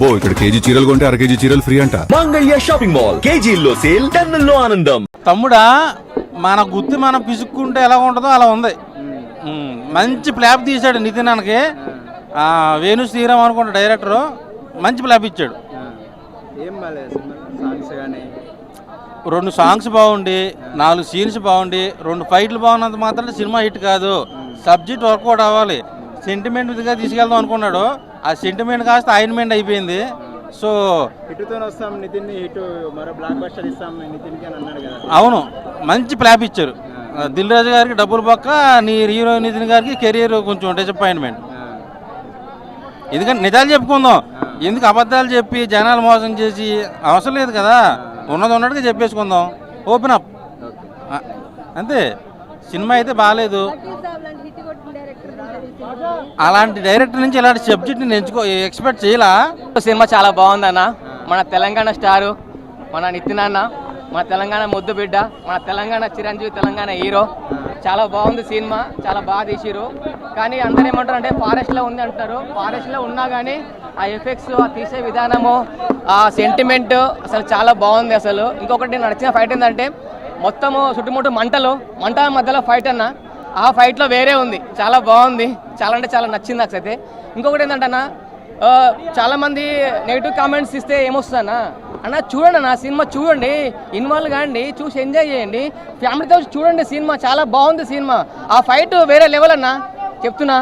అబ్బో ఇక్కడ కేజీ చీరలు కొంటే అర కేజీ చీరలు ఫ్రీ అంట. మంగళ్య షాపింగ్ మాల్, కేజీల్లో సేల్, టన్నుల్లో ఆనందం. తమ్ముడా, మన గుత్తి మనం పిసుక్కుంటే ఎలా ఉంటుందో అలా ఉంది. మంచి ప్లాప్ తీశాడు నితిన్ అన్నకి. వేణు శ్రీరామ్ అనుకుంటా డైరెక్టరు, మంచి ప్లాప్ ఇచ్చాడు. 2 సాంగ్స్ బాగుండి, 4 సీన్స్ బాగుండి, 2 ఫైట్లు బాగున్నంత మాత్రం సినిమా హిట్ కాదు. సబ్జెక్ట్ వర్కౌట్ అవ్వాలి. సెంటిమెంట్ గా తీసుకెళ్దాం అనుకున్నాడు, ఆ సెంటిమెంట్ కాస్త ఐన్మెంట్ అయిపోయింది. సో అవును, మంచి ప్లాప్ ఇచ్చారు. దిల్ రాజు గారికి డబ్బులు పక్క, నీ హీరో నితిన్ గారికి కెరీర్ కొంచెం డిసప్పాయింట్మెంట్. ఎందుకంటే నిజాలు చెప్పుకుందాం, ఎందుకు అబద్ధాలు చెప్పి జనాలు మోసం చేసి అవసరం లేదు కదా. ఉన్నది ఉన్నట్టుగా చెప్పేసుకుందాం, ఓపెన్ అప్ అంతే. సినిమా అయితే బాగాలేదు. అలాంటి డైరెక్టర్ నుంచి ఇలాంటి సబ్జెక్ట్ నేను ఎక్స్పెక్ట్ చేయలా. సినిమా చాలా బాగుందన్న. మన తెలంగాణ స్టారు, మన నితిన్ అన్న, మన తెలంగాణ ముద్దు బిడ్డ, మన తెలంగాణ చిరంజీవి, తెలంగాణ హీరో. చాలా బాగుంది సినిమా, చాలా బాగా తీసిరు. కానీ అందరు ఏమంటారు అంటే ఫారెస్ట్లో ఉంది అంటారు. ఫారెస్ట్లో ఉన్నా కానీ ఆ ఎఫెక్ట్స్, ఆ తీసే విధానము, ఆ సెంటిమెంట్ అసలు చాలా బాగుంది. అసలు ఇంకొకటి నచ్చిన ఫైట్ ఏంటంటే మొత్తము చుట్టుముట్టు మంటల మధ్యలో ఫైట్ అన్న. ఆ ఫైట్లో వేరే ఉంది, చాలా బాగుంది. చాలా అంటే చాలా నచ్చింది నాకు అయితే. ఇంకొకటి ఏంటంటే అన్న, చాలామంది నెగిటివ్ కామెంట్స్ ఇస్తే ఏమొస్తుందన్న, అన్న చూడండి అన్న సినిమా, చూడండి, ఇన్వాల్వ్ కాండి, చూసి ఎంజాయ్ చేయండి, ఫ్యామిలీతో చూడండి సినిమా, చాలా బాగుంది సినిమా. ఆ ఫైట్ వేరే లెవెల్ అన్న, చెప్తున్నా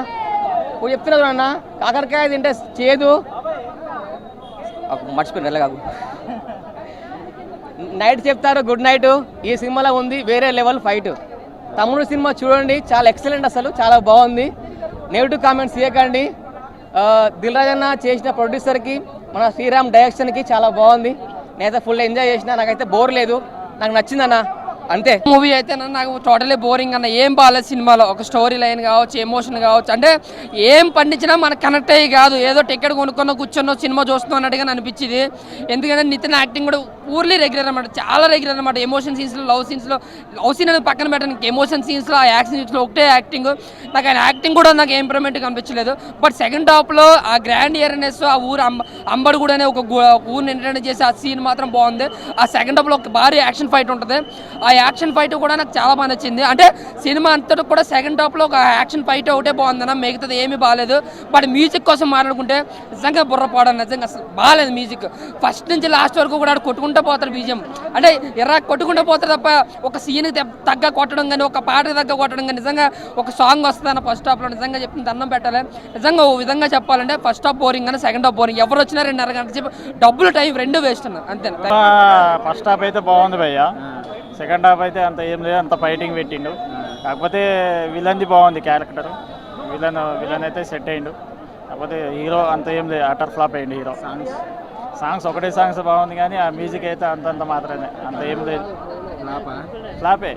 చూడన్న. కాకరకాయ తింటే చేదు, మర్చిపోయిన ఎలాగాకు నైట్ చెప్తారు గుడ్ నైట్, ఈ సినిమాలో ఉంది వేరే లెవెల్ ఫైట్. తమ్ముడు సినిమా చూడండి, చాలా ఎక్సలెంట్, అసలు చాలా బాగుంది. నెగిటివ్ కామెంట్స్ చేయకండి. దిల్ రాజు అన్న చేసిన ప్రొడ్యూసర్కి, మన శ్రీరామ్ డైరెక్షన్కి చాలా బాగుంది. నేనైతే ఫుల్ ఎంజాయ్ చేసిన, నాకైతే బోర్ లేదు, నాకు నచ్చిందన్న అంతే. మూవీ అయితే నాకు టోటలీ బోరింగ్ అన్న. ఏం బాగాలేదు సినిమాలో. ఒక స్టోరీ లైన్ కావచ్చు, ఎమోషన్ కావచ్చు, అంటే ఏం పండించినా మనకు కనెక్ట్ అయ్యి కాదు, ఏదో టికెట్ కొనుక్కున్న కూర్చొని సినిమా చూస్తున్నాం అన్నట్టుగా అనిపించింది. ఎందుకంటే నితిన్ యాక్టింగ్ కూడా ఊర్లీ రెగ్యులర్ అనమాట, చాలా రెగ్యులర్ అనమాట. ఎమోషన్ సీన్స్లో, లవ్ సీన్ అనేది పక్కన పెట్టడానికి, ఎమోషన్ సీన్స్లో, ఆ యాక్షన్ సీన్స్లో ఒకటే యాక్టింగ్. నాకు ఆయన యాక్టింగ్ కూడా నాకు ఏం ఇంప్రూవ్మెంట్ కనిపించలేదు. బట్ సెకండ్ హాఫ్లో ఆ గ్రాండ్ ఇయర్నెస్, ఆ ఊరు అంబడుగూడ అనే ఒక ఊరిని ఎంటర్టైన్ చేసి ఆ సీన్ మాత్రం బాగుంది. ఆ సెకండ్ హాఫ్లో ఒక భారీ యాక్షన్ ఫైట్ ఉంటుంది. ఆ యాక్షన్ ఫైట్ కూడా నాకు చాలా బాగా నచ్చింది. అంటే సినిమా అంతటా కూడా సెకండ్ హాఫ్లో ఒక యాక్షన్ ఫైట్ ఒకటే బాగుందన్న, మిగతాది ఏమీ బాగాలేదు. బట్ మ్యూజిక్ కోసం మాట్లాడుకుంటే నిజంగా బుర్రపాడని, నిజంగా అసలు బాగాలేదు మ్యూజిక్. ఫస్ట్ నుంచి లాస్ట్ వరకు కూడా కొట్టుకుంటూ పోతారు బీజం, అంటే కొట్టుకుంటూ పోతారు తప్ప ఒక సీన్కి తగ్గ కొట్టడం కానీ, ఒక పాటకి తగ్గ కొట్టడం కానీ, నిజంగా ఒక సాంగ్ వస్తుందన్న ఫస్ట్ హాఫ్లో. నిజంగా చెప్పింది దండం పెట్టాలి. నిజంగా ఓ విధంగా చెప్పాలంటే ఫస్ట్ హాఫ్ బోరింగ్ అని, సెకండ్ హాఫ్ బోరింగ్. ఎవరు వచ్చినా 2.5 గంటల సేపు డబ్బులు టైం 2 వేస్ట్ అన్న, అంతే. ఫస్ట్ హాఫ్ అయితే బాగుంది భయ్య, సెకండ్ హాఫ్ అయితే అంత ఏం లేదు, అంత ఫైటింగ్ పెట్టిండు. కాకపోతే విలన్ది బాగుంది క్యారెక్టర్, విలన్ అయితే సెట్ అయ్యిండు. కాకపోతే హీరో అంత ఏం లేదు, అటర్ ఫ్లాప్ అయ్యిండు హీరో. సాంగ్స్ ఒకటే సాంగ్స్ బాగుంది కానీ ఆ మ్యూజిక్ అయితే అంతంత మాత్రమే, అంత ఏం లేదు, ఫ్లాపే.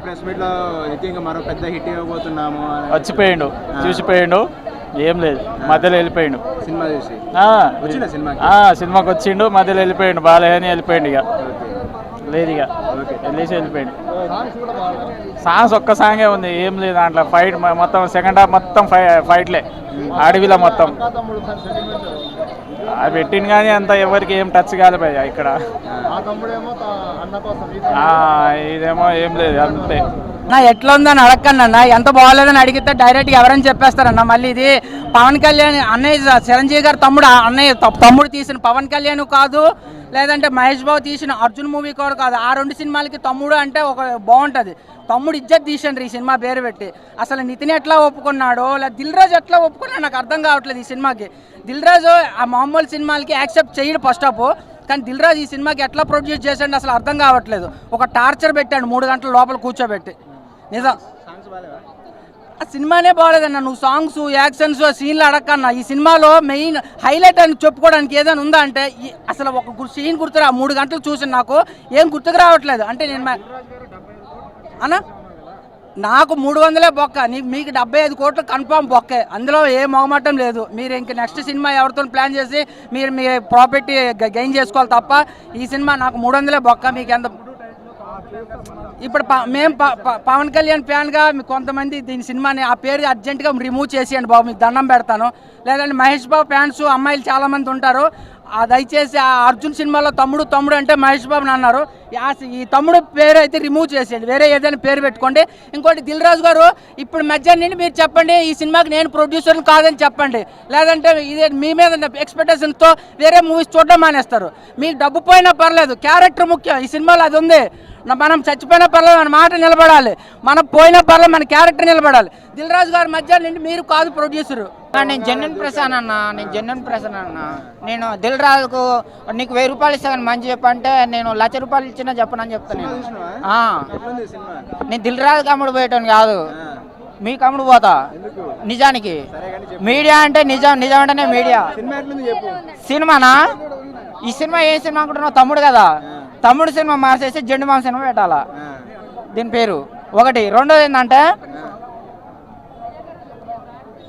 ప్రెస్ మీట్ లో మరో పెద్ద హిట్ ఇవ్వబోతున్నాము వచ్చిపోయిండు, చూసిపోయిండు, ఏం లేదు, మధ్యలో వెళ్ళిపోయిండు. సినిమా చూసి సినిమాకి వచ్చిండు, మధ్యలో వెళ్ళిపోయిండు, బాలేని వెళ్ళిపోయిండు, ఇక లేదు, ఇక వెళ్ళేసి వెళ్ళిపోయిండు. సాంగ్స్ ఒక్క సాంగే ఉంది, ఏం లేదు దాంట్లో. ఫైట్ మొత్తం సెకండ్ హాఫ్ మొత్తం ఫైట్లే, అడవిలో మొత్తం అది పెట్టింది కానీ అంత ఎవరికి ఏం టచ్ కాలిపోయా ఇక్కడ. ఇదేమో ఏం లేదు, అంతే. నా ఎట్లా ఉందని అడగకన్నా, ఎంత బాగోలేదని అడిగితే డైరెక్ట్గా ఎవరైనా చెప్పేస్తారన్న. మళ్ళీ ఇది పవన్ కళ్యాణ్ అన్నయ్య, చిరంజీవి గారు తమ్ముడు, అన్నయ్య తమ్ముడు తీసిన పవన్ కళ్యాణ్ కాదు, లేదంటే మహేష్ బాబు తీసిన అర్జున్ మూవీ కూడా కాదు. ఆ 2 సినిమాలకి తమ్ముడు అంటే ఒక బాగుంటుంది. తమ్ముడు ఇజ్జత్ తీసండి ఈ సినిమా పేరు పెట్టి. అసలు నితిన్ ఎట్లా ఒప్పుకున్నాడో, లేదా దిల్ రాజు ఎట్లా ఒప్పుకున్నాడు నాకు అర్థం కావట్లేదు ఈ సినిమాకి. దిల్ రాజు ఆ మామూలు సినిమాలకి యాక్సెప్ట్ చేయడు ఫస్ట్ హాఫ్, కానీ దిల్ రాజు ఈ సినిమాకి ఎట్లా ప్రొడ్యూస్ చేసాడు అసలు అర్థం కావట్లేదు. ఒక టార్చర్ పెట్టాడు 3 గంటల లోపల కూర్చోబెట్టి. నిజం ఆ సినిమానే బాగలేదన్న. నువ్వు సాంగ్స్, యాక్షన్స్, సీన్లు అడగకన్నా. ఈ సినిమాలో మెయిన్ హైలైట్ అని చెప్పుకోవడానికి ఏదైనా ఉందా అంటే అసలు ఒక సీన్ గుర్తురా. 3 గంటలు చూసి నాకు ఏం గుర్తుకు రావట్లేదు. అంటే నేను అన్న నాకు 300 బొక్క, మీకు 75 కోట్లు కన్ఫామ్ బొక్కే, అందులో ఏ మొగమట్టం లేదు. మీరు ఇంక నెక్స్ట్ సినిమా ఎవరితో ప్లాన్ చేసి మీరు మీ ప్రాపర్టీ గెయిన్ చేసుకోవాలి తప్ప ఈ సినిమా నాకు 300 బొక్క. మీకు ఎంత ఇప్పుడు మేము పవన్ కళ్యాణ్ ఫ్యాన్గా కొంతమంది దీని సినిమాని ఆ పేరు అర్జెంటుగా రిమూవ్ చేసేయండి బాబు, మీకు దండం పెడతాను. లేదంటే మహేష్ బాబు ఫ్యాన్స్ అమ్మాయిలు చాలామంది ఉంటారు, దయచేసి ఆ అర్జున్ సినిమాలో తమ్ముడు అంటే మహేష్ బాబుని అన్నారు, ఈ తమ్ముడు పేరు అయితే రిమూవ్ చేసేయండి, వేరే ఏదైనా పేరు పెట్టుకోండి. ఇంకోటి దిల్ రాజు గారు ఇప్పుడు మధ్యాహ్నం నుండి మీరు చెప్పండి ఈ సినిమాకి నేను ప్రొడ్యూసర్ని కాదని చెప్పండి, లేదంటే ఇదే మీ మీద ఎక్స్పెక్టేషన్తో వేరే మూవీస్ చూడడం మానేస్తారు. మీకు డబ్బు పోయినా పర్లేదు, క్యారెక్టర్ ముఖ్యం. ఈ సినిమాలో అది ఉంది, మనం చచ్చిపోయినా పర్లేదు మన మాట నిలబడాలి, మనం పోయినా పర్లేదు మన క్యారెక్టర్ నిలబడాలి. దిల్ రాజు గారు మధ్యాహ్నం నుండి మీరు కాదు ప్రొడ్యూసరు. నేను జెన్యున్ ప్రసన్న అన్న. నేను దిల్ రాజుకు నీకు 1000 రూపాయలు ఇస్తాను మంచి చెప్పంటే నేను 1,00,000 రూపాయలు ఇచ్చినా చెప్పనని చెప్తాను నేను దిల్ రాజుకి అమ్ముడు పోయేటోని కాదు, మీకు అమ్ముడు పోతా నిజానికి. మీడియా అంటే నిజం అంటేనే మీడియా. సినిమానా? ఈ సినిమా ఏ సినిమా అనుకుంటున్నావు? తమ్ముడు కదా, తమ్ముడు సినిమా మార్చేసి జెండు మామ సినిమా పెట్టాలా దీని పేరు ఒకటి. రెండోది ఏంటంటే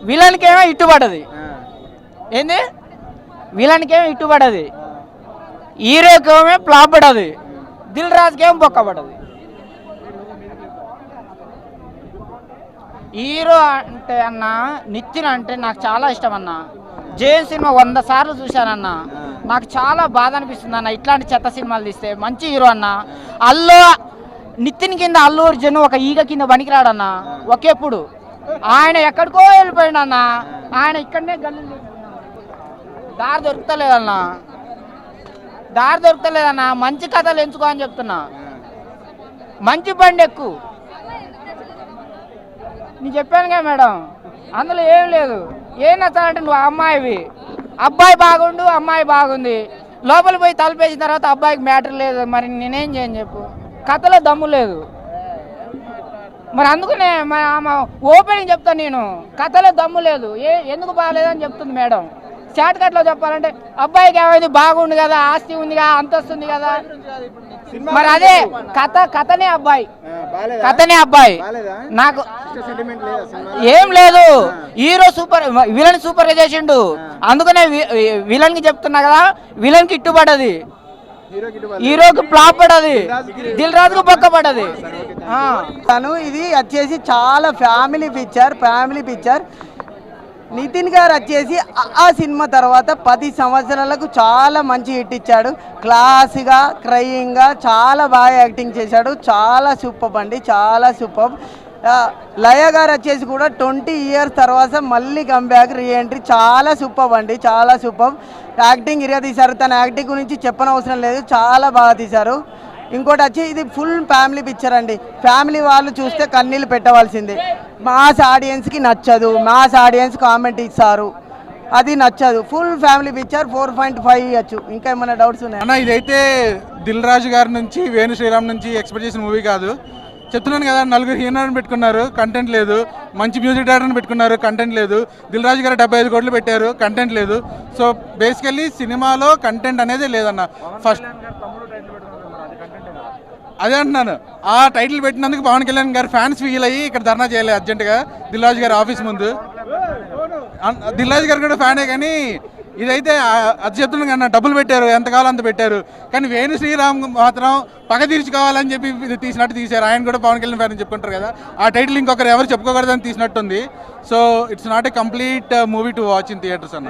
విలన్కేమో ఇట్టుబడ్డది, ఏంది విలన్కేమో ఇట్టుబడ్డది, హీరోకేమో ఫ్లాప్ పడ్డది, దిల్ రాజుకేమో బొక్క పడ్డది. హీరో అంటే అన్న నితిన్ అంటే నాకు చాలా ఇష్టం అన్న. జైన్ సినిమా 100 సార్లు చూశానన్న, నాకు చాలా బాధ అనిపిస్తుంది అన్న ఇట్లాంటి చెత్త సినిమాలు తీస్తే. మంచి హీరో అన్న. నితిన్ కింద అల్లు అర్జున్ ఒక ఈగ కింద పనికిరాడన్న ఒకేప్పుడు. ఆయన ఎక్కడికో వెళ్ళిపోయాడు అన్న, ఆయన ఇక్కడనే గల్లు దారి దొరుకుతలేదన్న. మంచి కథలు ఎంచుకో అని చెప్తున్నా, మంచి బండి ఎక్కువ. నేను చెప్పానుగా మేడం, అందులో ఏం లేదు. ఏం నచ్చాలంటే నువ్వు అమ్మాయివి, అబ్బాయి బాగుండు అమ్మాయి బాగుంది, లోపల పోయి తలుపేసిన తర్వాత అబ్బాయికి మ్యాటర్ లేదు, మరి నేనేం చేయను చెప్పు? కథలో దమ్ము లేదు, మరి అందుకనే ఓపెనింగ్ చెప్తాను నేను, కథలో దమ్ము లేదు, ఎందుకు బాగాలేదని చెప్తుంది మేడం. షార్ట్ కట్లో చెప్పాలంటే అబ్బాయికి ఏమైంది, బాగుంది కదా, ఆస్తి ఉందిగా, అంతస్తు ఉంది కదా, మరి అదే కథనే అబ్బాయి. నాకు ఏం లేదు, హీరో విలన్ సూపర్ చేసిండు, అందుకనే విలన్ కి చెప్తున్నా కదా, విలన్ కి ఇట్టుబడ్డది, హీరోకి ఫ్లాప్ పడ్డది, దిల్ రాజుకు పక్క పడ్డది. ఇది వచ్చేసి చాలా ఫ్యామిలీ పిక్చర్. నితిన్ గారు వచ్చేసి ఆ సినిమా తర్వాత 10 సంవత్సరాలకు చాలా మంచి హిట్ ఇచ్చాడు. క్లాస్గా క్రయింగ్గా చాలా బాగా యాక్టింగ్ చేశాడు, చాలా సూపర్ అండి, చాలా సూపర్. లయ గారు వచ్చేసి కూడా 20 ఇయర్స్ తర్వాత మళ్ళీ కంబ్యాక్ రీఎంట్రీ, చాలా సూపర్ అండి, చాలా సూపర్. యాక్టింగ్ ఇరగా తీశారు, తన యాక్టింగ్ గురించి చెప్పనవసరం లేదు, చాలా బాగా తీశారు. ఇంకోటి వచ్చి ఇది ఫుల్ ఫ్యామిలీ పిక్చర్ అండి, ఫ్యామిలీ వాళ్ళు చూస్తే కన్నీళ్ళు పెట్టవలసిందే. మాస్ ఆడియన్స్కి నచ్చదు, మాస్ ఆడియన్స్ కామెంట్ ఇస్తారు, అది నచ్చదు. ఫుల్ ఫ్యామిలీ పిక్చర్ 4.5 ఇవ్వచ్చు. ఇంకా ఏమైనా డౌట్స్ ఉన్నాయి అన్న? ఇదైతే దిల్ రాజు గారి నుంచి వేణు శ్రీరామ్ నుంచి ఎక్స్పెక్ట్ చేసిన మూవీ కాదు. చెప్తున్నాను కదా, 4 హీరోలను పెట్టుకున్నారు, కంటెంట్ లేదు. మంచి మ్యూజిక్ డైరెక్టర్ని పెట్టుకున్నారు, కంటెంట్ లేదు. దిల్ రాజు గారు 75 కోట్లు పెట్టారు, కంటెంట్ లేదు. సో బేసికల్లీ సినిమాలో కంటెంట్ అనేది లేదన్న. ఫస్ట్ అదే అంటున్నాను, ఆ టైటిల్ పెట్టినందుకు పవన్ కళ్యాణ్ గారు ఫ్యాన్స్ ఫీల్ అయ్యి ఇక్కడ ధర్నా చేయలేదు అర్జెంటుగా దిల్ రాజు గారి ఆఫీస్ ముందు. దిల్ రాజు గారు కూడా ఫ్యానే, కానీ ఇదైతే అది చెప్తున్నాను కన్నా, డబ్బులు పెట్టారు, ఎంత కావాలో అంత పెట్టారు. కానీ వేణు శ్రీరామ్ మాత్రం పగ తీర్చుకోవాలని చెప్పి ఇది తీసినట్టు తీశారు. ఆయన కూడా పవన్ కళ్యాణ్ ఫ్యాన్ చెప్పుకుంటారు కదా, ఆ టైటిల్ ఇంకొకరు ఎవరు చెప్పుకోకూడదని తీసినట్టుంది. So it's not a complete movie to watch in theatres అన్న.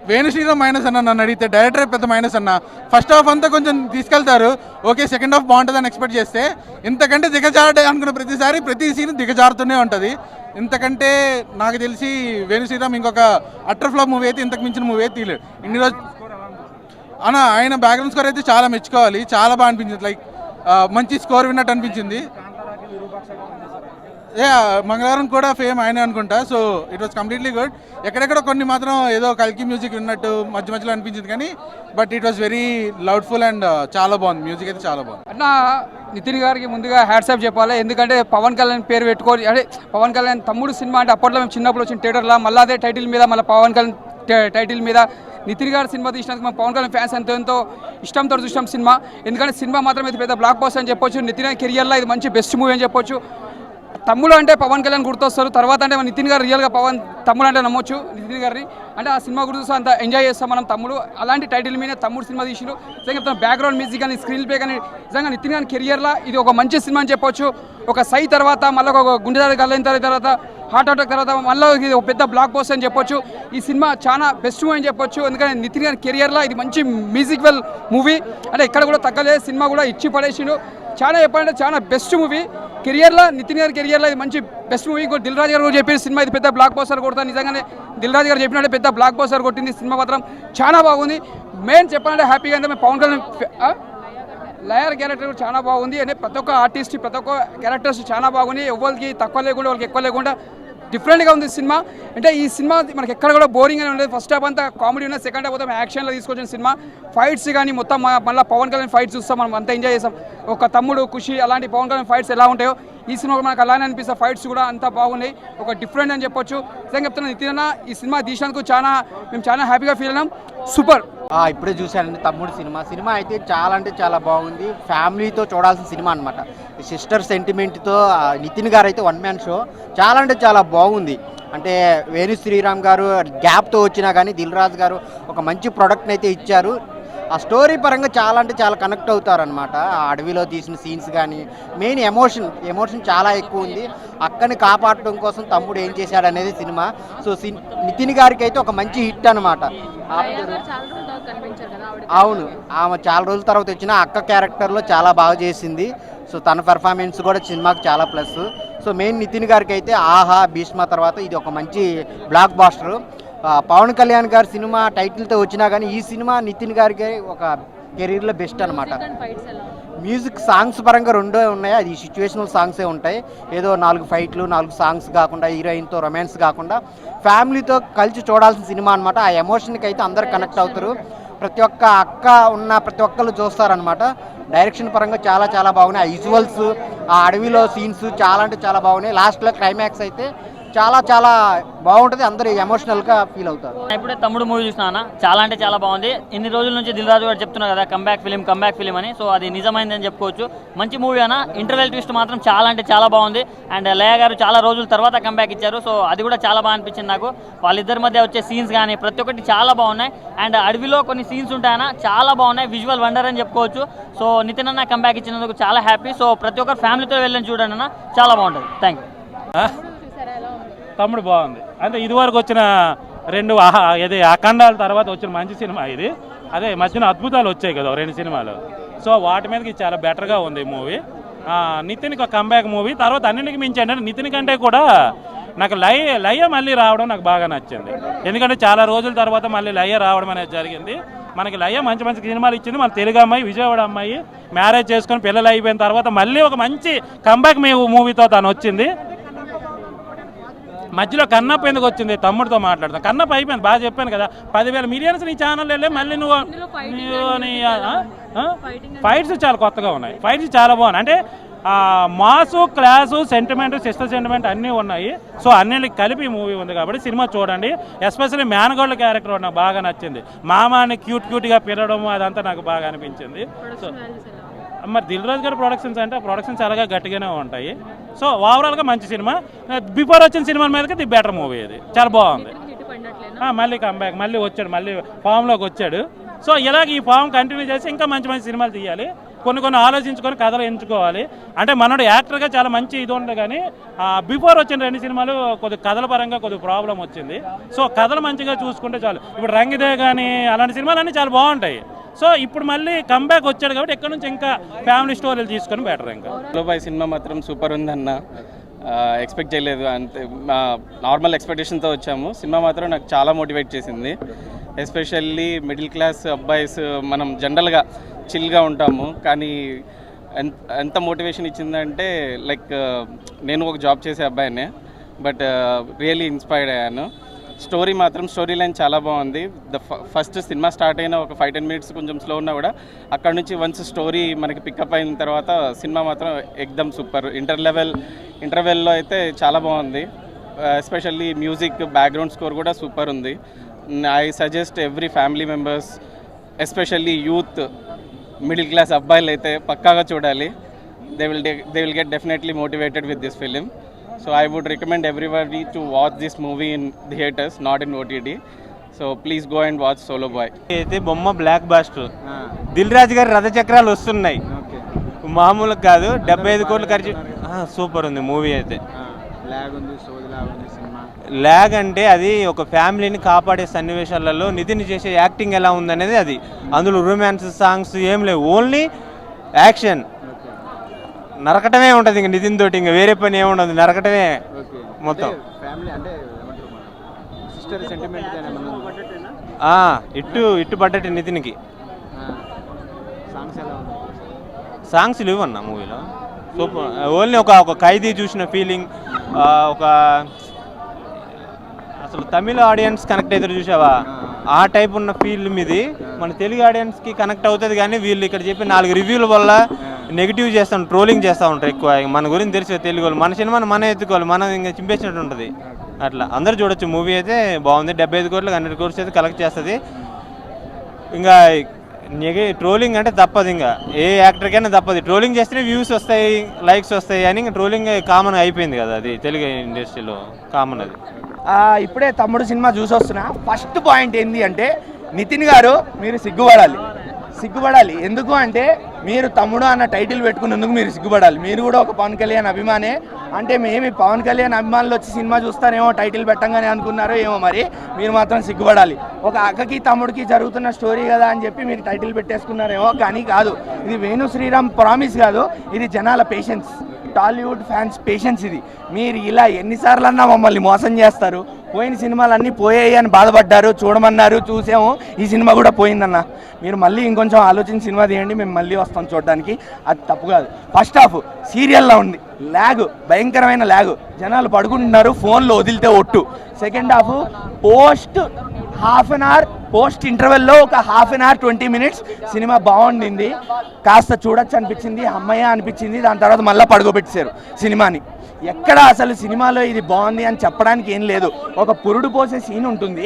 వేణు శ్రీరామ్ మైనస్ అన్న, నన్ను అడిగితే డైరెక్టర్ పెద్ద మైనస్ అన్న. ఫస్ట్ హాఫ్ అంతా కొంచెం తీసుకెళ్తారు, ఓకే, సెకండ్ హాఫ్ బాగుంటుందని ఎక్స్పెక్ట్ చేస్తే ఇంతకంటే దిగజారే అనుకున్న ప్రతి సీన్ దిగజారుతూనే ఉంటుంది. ఇంతకంటే నాకు తెలిసి వేణు శ్రీరామ్ ఇంకొక అట్టర్ ఫ్లాప్ మూవీ అయితే ఇంతకు మించిన మూవీ అయితే తీయలేదు ఇన్ని రోజు అన్న. ఆయన బ్యాక్గ్రౌండ్ స్కోర్ అయితే చాలా మెచ్చుకోవాలి, చాలా బాగా అనిపించింది, లైక్ మంచి స్కోర్ విన్నట్టు అనిపించింది. మంగళవారం కూడా ఫేమ్ ఆయన అనుకుంటా. So it was completely good. ఎక్కడెక్కడ కొన్ని మాత్రం ఏదో కల్కి మ్యూజిక్ విన్నట్టు మధ్యలో అనిపించింది, కానీ but it was very loudful and చాలా బాగుంది, మ్యూజిక్ అయితే చాలా బాగుంది అన్న. నితిన్ గారికి ముందుగా హ్యాట్సాప్ చెప్పాలి, ఎందుకంటే పవన్ కళ్యాణ్ పేరు పెట్టుకొని, అంటే పవన్ కళ్యాణ్ తమ్ముడు సినిమా అంటే అప్పట్లో మేము చిన్నప్పుడు వచ్చిన థియేటర్లో మళ్ళీ అదే టైటిల్ మీద, మళ్ళీ పవన్ కళ్యాణ్ టైటిల్ మీద నితిన్ గారి సినిమా తీసినందుకు మా పవన్ కళ్యాణ్ ఫ్యాన్స్ ఎంతో ఇష్టంతో చూసాం సినిమా. ఎందుకంటే సినిమా మాత్రం ఇది పెద్ద బ్లాక్ బస్టర్ అని చెప్పొచ్చు. నితిన్ కెరియర్లో ఇది మంచి బెస్ట్ మూవీ అని చెప్పొచ్చు. తమ్ముడు అంటే పవన్ కళ్యాణ్ గుర్తొస్తారు, తర్వాత అంటే మన నితిన్ గారు రియల్గా పవన్ తమ్ముడు అంటే నమ్మొచ్చు నితిన్ గారిని. అంటే ఆ సినిమా గుర్తొస్తే అంత ఎంజాయ్ చేస్తాం మనం. తమ్ముడు అలాంటి టైటిల్ మీద తమ్ముడు సినిమా తీసిరు. నిజంగా బ్యాక్గ్రౌండ్ మ్యూజిక్ కానీ స్క్రీన్ ప్లే కానీ నిజంగా నితిన్ గారి కెరియర్లో ఇది ఒక మంచి సినిమా అని చెప్పొచ్చు. ఒక సై తర్వాత మళ్ళీ ఒక గుండెదారి కలైన తర్వాత హార్ట్ అటాక్ తర్వాత మళ్ళీ ఇది ఒక పెద్ద బ్లాక్ పోస్ట్ అని చెప్పొచ్చు. ఈ సినిమా చాలా బెస్ట్ మూవీ అని చెప్పొచ్చు. ఎందుకంటే నితిన్ గారి కెరియర్లో ఇది మంచి మ్యూజికల్ మూవీ, అంటే ఎక్కడ కూడా తగ్గలేదు. సినిమా కూడా ఇచ్చి పడేసిండు. చాలా చెప్పాలంటే చాలా బెస్ట్ మూవీ కెరియర్లో, నితిన్ గారి కెరియర్లో ఇది మంచి బెస్ట్ మూవీ. ఇంకో దిల్ రాజు గారు కూడా చెప్పిన సినిమా ఇది పెద్ద బ్లాక్ బస్టర్ కొడతా. నిజంగానే దిల్ రాజు గారు చెప్పినట్టే పెద్ద బ్లాక్ బస్టర్ కొట్టింది. సినిమా మాత్రం చాలా బాగుంది. మెయిన్ చెప్పాలంటే హ్యాపీగా అంటే మేము పవన్ కళ్యాణ్ లయర్ క్యారెక్టర్ చాలా బాగుంది. అంటే ప్రతి ఒక్క ఆర్టిస్ట్ ప్రతి ఒక్క క్యారెక్టర్స్ చాలా బాగున్నాయి. ఎవరికి తక్కువ లేకుండా వాళ్ళకి ఎక్కువ లేకుండా డిఫరెంట్గా ఉంది సినిమా. అంటే ఈ సినిమా మనకి ఎక్కడ కూడా బోరింగ్ అని ఉండదు. ఫస్ట్ హాఫ్ అంతా కామెడీ ఉన్న, సెకండ్ హాఫ్ మొత్తం యాక్షన్లో తీసుకొచ్చిన సినిమా. ఫైట్స్ కానీ మొత్తం మళ్ళీ పవన్ కళ్యాణ్ ఫైట్స్ చూస్తాం, మనం అంతా ఎంజాయ్ చేస్తాం. ఒక తమ్ముడు ఖుషి అలాంటి పవన్ కళ్యాణ్ ఫైట్స్ ఎలా ఉంటాయో ఈ సినిమా మనకు అలానే అనిపిస్తాయి. ఫైట్స్ కూడా అంతా బాగున్నాయి, ఒక డిఫరెంట్ అని చెప్పొచ్చు. నిజంగా చెప్తున్నా నితిన్ అన్న ఈ సినిమా తీసినందుకు మేము చాలా హ్యాపీగా ఫీల్ అయినాం. సూపర్. ఇప్పుడే చూశానండి తమ్ముడు సినిమా అయితే చాలా అంటే చాలా బాగుంది. ఫ్యామిలీతో చూడాల్సిన సినిమా అనమాట. సిస్టర్ సెంటిమెంట్తో నితిన్ గారు అయితే వన్ మ్యాన్ షో చాలా అంటే చాలా బాగుంది. అంటే వేణు శ్రీరామ్ గారు గ్యాప్తో వచ్చినా కానీ దిల్ రాజు గారు ఒక మంచి ప్రోడక్ట్ని అయితే ఇచ్చారు. ఆ స్టోరీ పరంగా చాలా అంటే చాలా కనెక్ట్ అవుతారనమాట. ఆ అడవిలో తీసిన సీన్స్ కానీ మెయిన్ ఎమోషన్ చాలా ఎక్కువ ఉంది. అక్కని కాపాడటం కోసం తమ్ముడు ఏం చేశాడు అనేది సినిమా. సో నితిన్ గారికి అయితే ఒక మంచి హిట్ అనమాట. అవును, ఆమె చాలా రోజుల తర్వాత వచ్చిన అక్క క్యారెక్టర్లో చాలా బాగా చేసింది. సో తన పెర్ఫార్మెన్స్ కూడా సినిమాకి చాలా ప్లస్. సో మెయిన్ నితిన్ గారికి అయితే ఆహా భీష్మ తర్వాత ఇది ఒక మంచి బ్లాక్ బాస్టర్. పవన్ కళ్యాణ్ గారి సినిమా టైటిల్తో వచ్చినా కానీ ఈ సినిమా నితిన్ గారికి ఒక కెరీర్లో బెస్ట్ అనమాట. మ్యూజిక్ సాంగ్స్ పరంగా రెండో ఉన్నాయి, అది సిచ్యువేషనల్ సాంగ్సే ఉంటాయి. ఏదో 4 ఫైట్లు 4 సాంగ్స్ కాకుండా హీరోయిన్తో రొమాన్స్ కాకుండా ఫ్యామిలీతో కలిసి చూడాల్సిన సినిమా అనమాట. ఆ ఎమోషన్కి అయితే అందరు కనెక్ట్ అవుతారు. ప్రతి ఒక్క అక్క ఉన్న ప్రతి ఒక్కళ్ళు చూస్తారనమాట. డైరెక్షన్ పరంగా చాలా చాలా బాగున్నాయి. ఆ విజువల్స్, ఆ అడవిలో సీన్స్ చాలా అంటే చాలా బాగున్నాయి. లాస్ట్లో క్లైమాక్స్ అయితే చాలా చాలా బాగుంటుంది. అందరూ ఎమోషనల్గా ఫీల్ అవుతారు. ఇప్పుడే తమ్ముడు మూవీ చూసినా చాలా అంటే చాలా బాగుంది. ఇన్ని రోజుల నుంచి దిల్ రాజు గారు చెప్తున్నారు కదా కంబ్యాక్ ఫిలిం అని. సో అది నిజమైందని చెప్పుకోవచ్చు. మంచి మూవీ అన్న. ఇంటర్వెల్ ట్విస్ట్ మాత్రం చాలా అంటే చాలా బాగుంది. అండ్ లయ గారు చాలా రోజుల తర్వాత కంబ్యాక్ ఇచ్చారు. సో అది కూడా చాలా బాగా అనిపించింది నాకు. వాళ్ళిద్దరి మధ్య వచ్చే సీన్స్ కానీ ప్రతి ఒక్కటి చాలా బాగున్నాయి. అండ్ అడవిలో కొన్ని సీన్స్ ఉంటాయన్న చాలా బాగున్నాయి. విజువల్ వండర్ అని చెప్పుకోవచ్చు. సో నితిన్ అన్న కంబ్యాక్ ఇచ్చినందుకు చాలా హ్యాపీ. సో ప్రతి ఒక్కరు ఫ్యామిలీతో వెళ్ళని చూడండి అన్న, చాలా బాగుంటుంది. Thank you. తమ్ముడు బాగుంది. అంటే ఇదివరకు వచ్చిన 2 అఖండాల తర్వాత వచ్చిన మంచి సినిమా ఇది. అదే మధ్యన అద్భుతాలు వచ్చాయి కదా 2 సినిమాలు. సో వాటి మీదకి చాలా బెటర్గా ఉంది మూవీ. నితిన్కి ఒక కంబ్యాక్ మూవీ. తర్వాత అన్నింటికి మించి అంటే నితిన్ కంటే కూడా నాకు లయ మళ్ళీ రావడం నాకు బాగా నచ్చింది. ఎందుకంటే చాలా రోజుల తర్వాత మళ్ళీ లయ రావడం అనేది జరిగింది. మనకి లయ మంచి మంచి సినిమాలు ఇచ్చింది. మన తెలుగు అమ్మాయి, విజయవాడ అమ్మాయి మ్యారేజ్ చేసుకొని పిల్లలు అయిపోయిన తర్వాత మళ్ళీ ఒక మంచి కంబ్యాక్ మూవీతో తను వచ్చింది. మధ్యలో కన్నప్ప ఎందుకు వచ్చింది? తమ్ముడితో మాట్లాడతాను. కన్నప్ప అయిపోయింది, బాగా చెప్పాను కదా. 10,000 మిలియన్స్ నీ ఛానల్ వెళ్ళే మళ్ళీ నువ్వు ఫైట్స్ చాలా కొత్తగా ఉన్నాయి. ఫైట్స్ చాలా బాగున్నాయి. అంటే mass, class, sentiment, sister sentiment అన్నీ ఉన్నాయి. సో అన్నిటికి కలిపి మూవీ ఉంది కాబట్టి సినిమా చూడండి. ఎస్పెషల్లీ మేనగోళ్ళ క్యారెక్టర్ నాకు బాగా నచ్చింది. మామాని క్యూట్గా పిలవడం అదంతా నాకు బాగా అనిపించింది. సో మరి దిల్ రాజు గారి ప్రొడక్షన్స్ అంటే ప్రొడక్షన్స్ అలాగా గట్టిగానే ఉంటాయి. సో ఓవరాల్గా మంచి సినిమా. బిఫోర్ వచ్చిన సినిమా మీదకి ది బెటర్ మూవీ. అది చాలా బాగుంది. మళ్ళీ కంబ్యాక్ మళ్ళీ వచ్చాడు, మళ్ళీ ఫామ్లోకి వచ్చాడు. సో ఇలాగ ఈ ఫామ్ కంటిన్యూ చేసి ఇంకా మంచి మంచి సినిమాలు తీయాలి. కొన్ని ఆలోచించుకొని కథలు ఎంచుకోవాలి. అంటే మనోడు యాక్టర్గా చాలా మంచి ఇది ఉంటుంది. కానీ బిఫోర్ వచ్చిన 2 సినిమాలు కొద్ది కథల పరంగా కొద్ది ప్రాబ్లం వచ్చింది. సో కథలు మంచిగా చూసుకుంటే చాలు. ఇప్పుడు రంగిదే కానీ అలాంటి సినిమాలు అన్నీ చాలా బాగుంటాయి. సో ఇప్పుడు మళ్ళీ కంబ్యాక్ వచ్చాడు కాబట్టి ఎక్కడి నుంచి ఇంకా ఫ్యామిలీ స్టోరీలు తీసుకొని బెటర్. ఇంకా లోబాయ్ సినిమా మాత్రం సూపర్ ఉందన్న. ఎక్స్పెక్ట్ చేయలేదు, అంతే నార్మల్ ఎక్స్పెక్టేషన్తో వచ్చాము. సినిమా మాత్రం నాకు చాలా మోటివేట్ చేసింది. ఎస్పెషల్లీ మిడిల్ క్లాస్ అబ్బాయిస్ మనం జనరల్గా చిల్గా ఉంటాము, కానీ ఎంత మోటివేషన్ ఇచ్చిందంటే లైక్ నేను ఒక జాబ్ చేసే అబ్బాయినే, బట్ రియల్లీ ఇన్స్పైర్డ్ అయ్యాను. స్టోరీ లైన్ చాలా బాగుంది. ఫస్ట్ సినిమా స్టార్ట్ అయిన ఒక 5-10 మినిట్స్ కొంచెం స్లో ఉన్నా కూడా అక్కడ నుంచి వన్స్ స్టోరీ మనకి పికప్ అయిన తర్వాత సినిమా మాత్రం ఎక్దమ్ సూపర్. ఇంటర్వెల్లో అయితే చాలా బాగుంది. ఎస్పెషల్లీ మ్యూజిక్, బ్యాక్గ్రౌండ్ స్కోర్ కూడా సూపర్ ఉంది. I suggest every family members, especially youth, middle class అబ్బాయిలు అయితే పక్కాగా చూడాలి. they will get definitely motivated with this film. So I would recommend everybody to watch this movie in theaters, not in OTT. So please go and watch Solo Boy. అయితే బొమ్మ black buster. Dil Raju గారి రథచక్రాలు వస్తున్నాయి, మామూలు కాదు. 75 కోట్లు ఖర్చు. Super ఉంది movie అయితే. ల్యాగ్ అంటే అది ఒక ఫ్యామిలీని కాపాడే సన్నివేశాలలో నితిన్ చేసే యాక్టింగ్ ఎలా ఉందనేది అది. అందులో రొమాన్స్ సాంగ్స్ ఏం లేవు, ఓన్లీ యాక్షన్. నరకటమే ఉంటుంది ఇంక నితిన్ తోటి, ఇంకా వేరే పని ఏముండదు, నరకటమే మొత్తం. ఇట్టు పడ్డట్టు నితిన్కి. సాంగ్స్ లేవు అన్న మూవీలో. సూపర్, ఓన్లీ ఒక ఖైదీ చూసిన ఫీలింగ్. ఒక అసలు తమిళ ఆడియన్స్ కనెక్ట్ అవుతారు చూసావా, ఆ టైప్ ఉన్న ఫీల్ మీది. మన తెలుగు ఆడియన్స్కి కనెక్ట్ అవుతుంది, కానీ వీళ్ళు ఇక్కడ చెప్పి 4 రివ్యూల వల్ల నెగిటివ్ చేస్తాం, ట్రోలింగ్ చేస్తూ ఉంటారు ఎక్కువ. మన గురించి తెలిసి తెలుగు వాళ్ళు మన సినిమాని మనం ఎత్తుకోవాలి, మనం ఇంకా చింపేసినట్టు ఉంటుంది. అట్లా అందరూ చూడొచ్చు. మూవీ అయితే బాగుంది. 75 కోట్లకు 100 కోట్స్ అయితే కలెక్ట్ చేస్తుంది. ఇంకా ట్రోలింగ్ అంటే తప్పదు, ఇంకా ఏ యాక్టర్కైనా తప్పదు. ట్రోలింగ్ చేస్తేనే వ్యూస్ వస్తాయి, లైక్స్ వస్తాయి అని ఇంకా ట్రోలింగ్ కామన్ అయిపోయింది కదా, అది తెలుగు ఇండస్ట్రీలో కామన్ అది. ఇప్పుడే తమ్ముడు సినిమా చూసి వస్తున్నా. ఫస్ట్ పాయింట్ ఏంటి అంటే, నితిన్ గారు మీరు సిగ్గుపడాలి. ఎందుకు అంటే, మీరు తమ్ముడు అన్న టైటిల్ పెట్టుకున్నందుకు మీరు సిగ్గుపడాలి. మీరు కూడా ఒక పవన్ కళ్యాణ్ అభిమానే. అంటే మేము పవన్ కళ్యాణ్ అభిమానులు వచ్చి సినిమా చూస్తారేమో టైటిల్ పెట్టంగానే అనుకున్నారో ఏమో, మరి మీరు మాత్రం సిగ్గుపడాలి. ఒక అక్కకి తమ్ముడికి జరుగుతున్న స్టోరీ కదా అని చెప్పి మీరు టైటిల్ పెట్టేసుకున్నారేమో, కానీ కాదు. ఇది వేణు శ్రీరామ్ ప్రామిస్ కాదు, ఇది జనాల పేషెన్స్, టాలీవుడ్ ఫ్యాన్స్ పేషెన్స్. ఇది మీరు ఇలా ఎన్నిసార్లు అన్నా మమ్మల్ని మోసం చేస్తారు. పోయిన సినిమాలన్నీ పోయాయి అని బాధపడ్డారు, చూడమన్నారు, చూసాము. ఈ సినిమా కూడా పోయిందన్న. మీరు మళ్ళీ ఇంకొంచెం ఆలోచించి సినిమా తీయండి, మేము మళ్ళీ వస్తాం చూడడానికి. అది తప్పు కాదు. ఫస్ట్ హాఫ్ సీరియల్లా ఉంది, ల్యాగ్, భయంకరమైన ల్యాగ్. జనాలు పడుకుంటున్నారు, ఫోన్లో వదిలితే ఒట్టు. సెకండ్ హాఫ్ పోస్ట్ ఇంటర్వెల్లో ఒక half an hour 20 minutes cinema బాగుండింది. కాస్త చూడొచ్చు అనిపించింది, అమ్మయ్య అనిపించింది. దాని తర్వాత మళ్ళీ పడుకోబెట్టేశారు సినిమాని. ఎక్కడ అసలు సినిమాలో ఇది బాగుంది అని చెప్పడానికి ఏం లేదు. ఒక పురుడు పోసే సీన్ ఉంటుంది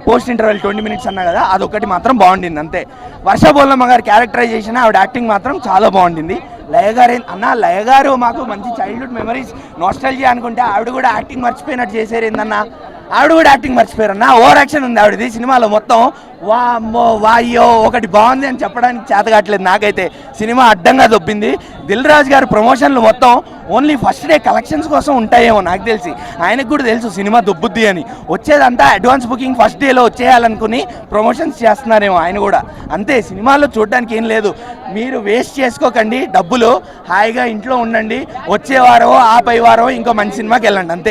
పోస్ట్ ఇంటర్వెల్ 20 మినిట్స్ అన్నా కదా, అదొకటి మాత్రం బాగుండింది అంతే. వర్ష బోల్లమ్మ గారి క్యారెక్టరైజేషన్, ఆవిడ యాక్టింగ్ మాత్రం చాలా బాగుండింది. లయ గారు మాకు మంచి చైల్డ్హుడ్ మెమరీస్, నాస్టాల్జియా అనుకుంటే ఆవిడ కూడా యాక్టింగ్ మర్చిపోయినట్టు చేశారు ఏందన్నా. ఆవిడ కూడా యాక్టింగ్ మర్చిపోయారన్న. ఓవర్ యాక్షన్ ఉంది ఆవిడది సినిమాలో మొత్తం. వామ్మో వాయ్యో ఒకటి బాగుంది అని చెప్పడానికి చేతగాట్లేదు నాకైతే. సినిమా అడ్డంగా దొబ్బింది. దిల్ రాజు గారి ప్రమోషన్లు మొత్తం ఓన్లీ ఫస్ట్ డే కలెక్షన్స్ కోసం ఉంటాయేమో నాకు తెలిసి. ఆయనకు కూడా తెలుసు సినిమా దొబ్బుద్ది అని. వచ్చేదంతా అడ్వాన్స్ బుకింగ్ ఫస్ట్ డేలో వచ్చేయాలనుకుని ప్రమోషన్స్ చేస్తున్నారేమో ఆయన కూడా. అంతే, సినిమాలో చూడడానికి ఏం లేదు. మీరు వేస్ట్ చేసుకోకండి డబ్బులు, హాయిగా ఇంట్లో ఉండండి. వచ్చే వారమో ఆ పై వారమో ఇంకో మంచి సినిమాకి వెళ్ళండి అంతే.